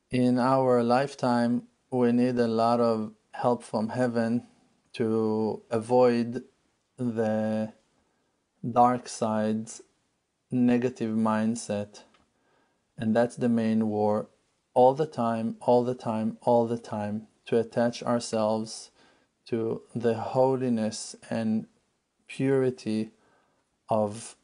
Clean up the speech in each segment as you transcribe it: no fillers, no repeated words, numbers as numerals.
In our lifetime, we need a lot of help from heaven to avoid the dark side's negative mindset. And that's the main war. All the time, all the time, all the time, to attach ourselves to the holiness and purity of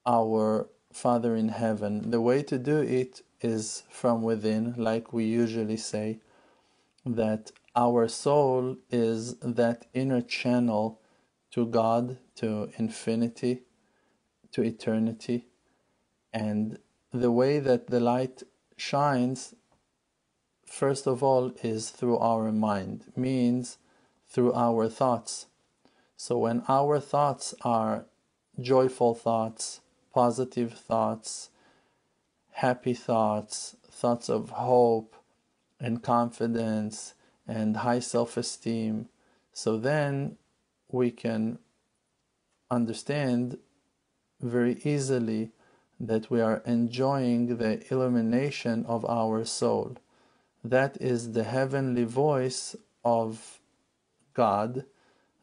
our Father in heaven. The way to do it is from within, like we usually say, that our soul is that inner channel to God, to infinity, to eternity. And the way that the light shines, first of all, is through our mind, means through our thoughts. So when our thoughts are joyful thoughts, positive thoughts, happy thoughts, thoughts of hope and confidence and high self-esteem, so then we can understand very easily that we are enjoying the illumination of our soul. That is the heavenly voice of God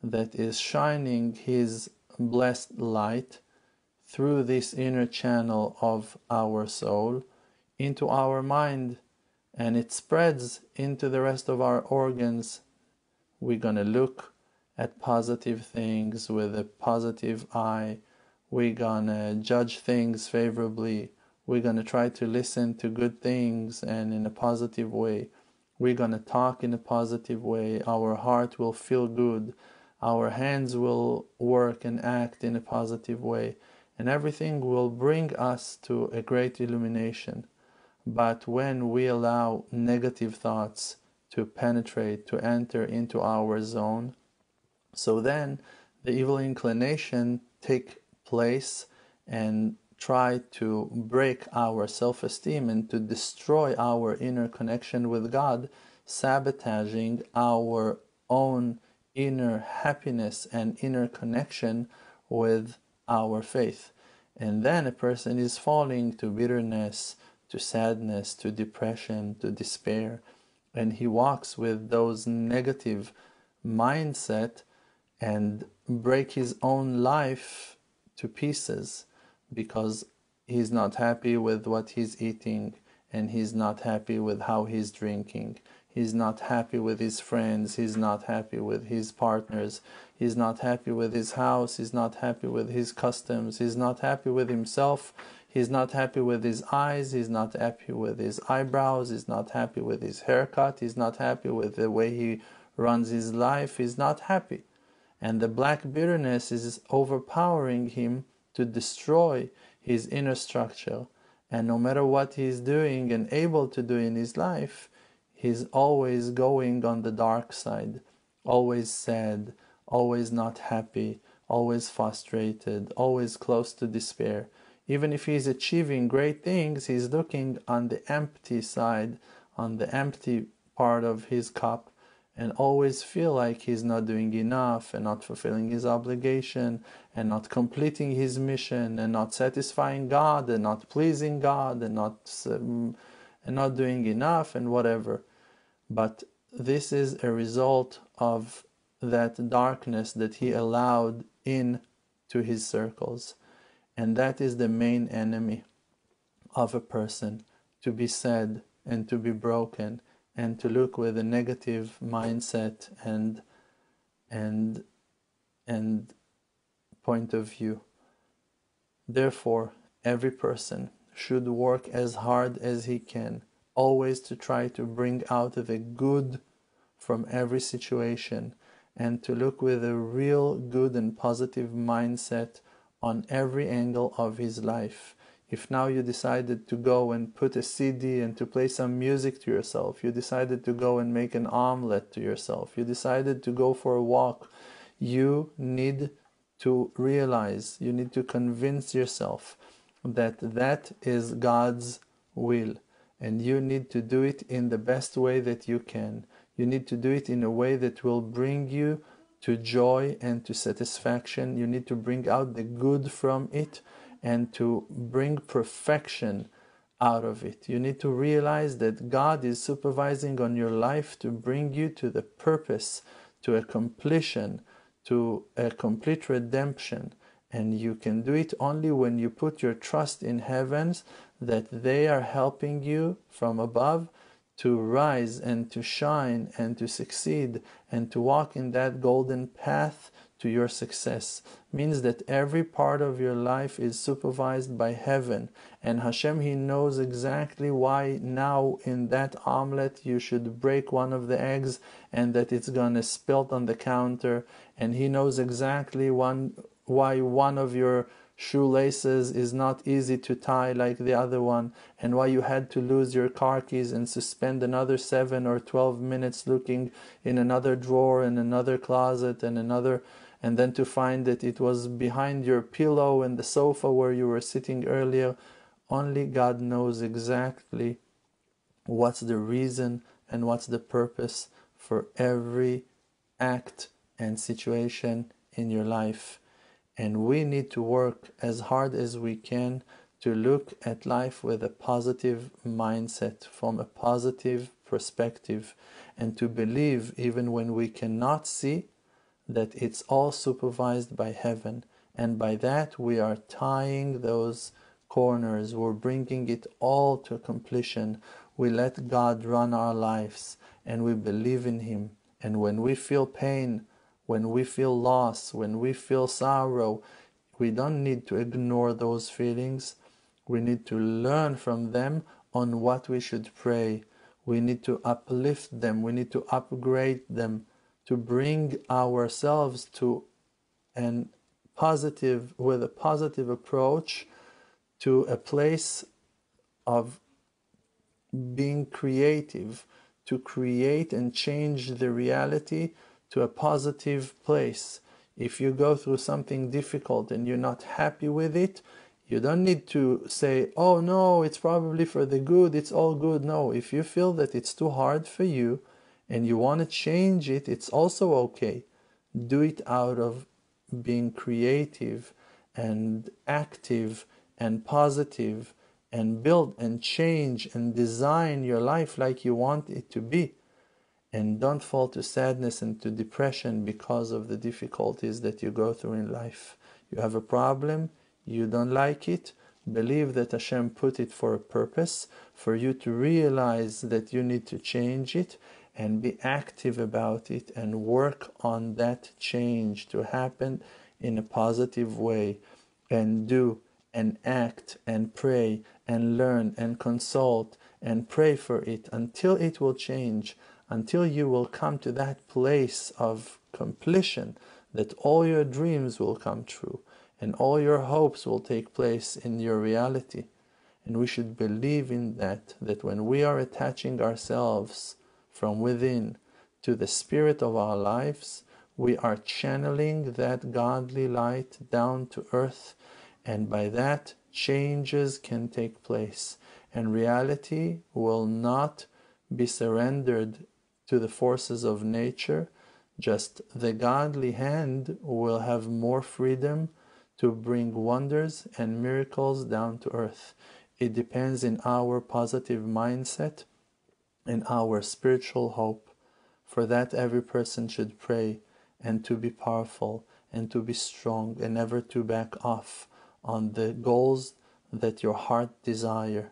that is shining His blessed light through this inner channel of our soul into our mind, and it spreads into the rest of our organs. We're gonna look at positive things with a positive eye. We're gonna judge things favorably. We're gonna try to listen to good things and in a positive way. We're gonna talk in a positive way. Our heart will feel good. Our hands will work and act in a positive way. And everything will bring us to a great illumination. But when we allow negative thoughts to penetrate, to enter into our zone, so then the evil inclination take place and try to break our self-esteem and to destroy our inner connection with God, sabotaging our own inner happiness and inner connection with our faith. And then a person is falling to bitterness, to sadness, to depression, to despair, and he walks with those negative mindset and break his own life to pieces because he's not happy with what he's eating, and he's not happy with how he's drinking. He's not happy with his friends. He's not happy with his partners. He's not happy with his house. He's not happy with his customs. He's not happy with himself. He's not happy with his eyes. He's not happy with his eyebrows. He's not happy with his haircut. He's not happy with the way he runs his life. He's not happy. And the black bitterness is overpowering him to destroy his inner structure. And no matter what he's doing and able to do in his life, he's always going on the dark side, always sad, always not happy, always frustrated, always close to despair. Even if he's achieving great things, he's looking on the empty side, on the empty part of his cup, and always feel like he's not doing enough and not fulfilling his obligation and not completing his mission and not satisfying God and not pleasing God and not doing enough and whatever. But this is a result of that darkness that he allowed in to his circles. And that is the main enemy of a person, to be sad and to be broken and to look with a negative mindset and point of view. Therefore, every person should work as hard as he can, always to try to bring out the good from every situation and to look with a real good and positive mindset on every angle of his life. If now you decided to go and put a CD and to play some music to yourself, you decided to go and make an omelette to yourself, you decided to go for a walk, you need to realize, you need to convince yourself that that is God's will, and you need to do it in the best way that you can. You need to do it in a way that will bring you to joy and to satisfaction. You need to bring out the good from it and to bring perfection out of it. You need to realize that God is supervising on your life to bring you to the purpose, to a completion, to a complete redemption. And you can do it only when you put your trust in heavens, that they are helping you from above to rise and to shine and to succeed and to walk in that golden path to your success. Means that every part of your life is supervised by heaven, and Hashem, He knows exactly why now in that omelet you should break one of the eggs and that it's gonna spill on the counter, and He knows exactly why one of your shoelaces is not easy to tie like the other one, and why you had to lose your car keys and to spend another 7 or 12 minutes looking in another drawer and another closet and then to find that it was behind your pillow and the sofa where you were sitting earlier. Only God knows exactly what's the reason and what's the purpose for every act and situation in your life. And we need to work as hard as we can to look at life with a positive mindset, from a positive perspective, and to believe, even when we cannot see, that it's all supervised by heaven. And by that we are tying those corners, we're bringing it all to completion. We let God run our lives and we believe in Him. And when we feel pain, when we feel loss, when we feel sorrow, we don't need to ignore those feelings. We need to learn from them on what we should pray. We need to uplift them. We need to upgrade them, to bring ourselves to with a positive approach to a place of being creative, to create and change the reality to a positive place. If you go through something difficult and you're not happy with it, you don't need to say, oh no, it's probably for the good, it's all good. No, if you feel that it's too hard for you and you want to change it, it's also okay. Do it out of being creative and active and positive, and build and change and design your life like you want it to be. And don't fall to sadness and to depression because of the difficulties that you go through in life. You have a problem, you don't like it, believe that Hashem put it for a purpose, for you to realize that you need to change it, and be active about it and work on that change to happen in a positive way, and do and act and pray and learn and consult and pray for it until it will change, until you will come to that place of completion, that all your dreams will come true and all your hopes will take place in your reality. And we should believe in that when we are attaching ourselves from within to the spirit of our lives, we are channeling that godly light down to earth, and by that changes can take place, and reality will not be surrendered to the forces of nature. Just the godly hand will have more freedom to bring wonders and miracles down to earth. It depends in our positive mindset and our spiritual hope. For that, every person should pray, and to be powerful and to be strong, and never to back off on the goals that your heart desire.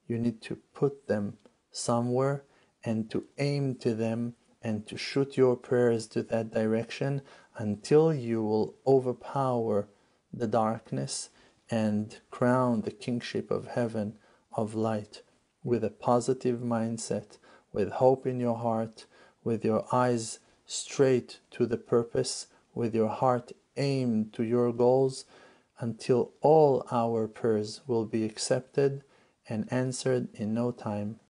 You need to put them somewhere and to aim to them and to shoot your prayers to that direction until you will overpower the darkness and crown the kingship of heaven of light with a positive mindset, with hope in your heart, with your eyes straight to the purpose, with your heart aimed to your goals, until all our prayers will be accepted and answered in no time.